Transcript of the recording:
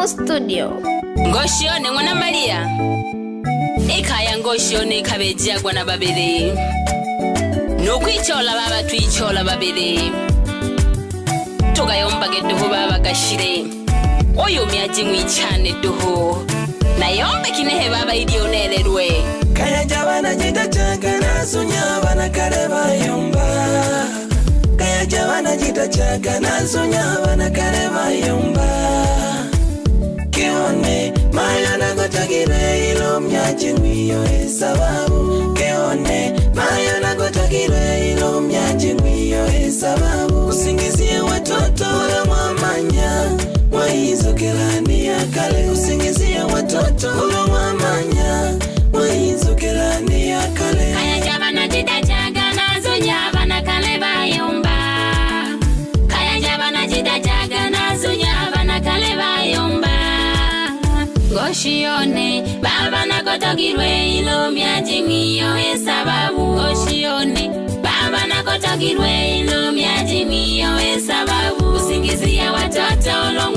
Sababu Studio. Ngoshione mwana Maria Ekaya ngoshione kabejia gwa na babiri Nukwichola baba tuichola babiri Tugayombage duhu baba gashire Oyo miaji mwichane duhu Na yombe kinehe baba idionererwe Kaya jabana jita changa na sunya bana kareba yomba Kaya jabana jita changa na sunya bana kareba yomba Keone mayana gotagire ilo mnyaji mwiyo sababu Keone mayana gotagire ilo mnyaji mwiyo sababu Usingizie watoto ulo mwamanya Mwahizo kelani ya kale Usingizie watoto ulo mwamanya Mwahizo kelani ya kale Kaya jabana jita chaga na sunya bana kaleba yomba Kaya jabana jita chaga na sunya bana kaleba yomba Ngoshione baba nakotagirwe ilo myaji mwiyo sababu Ngoshione baba nakotagirwe ilo myaji mwiyo sababu Usingizia watoto ulo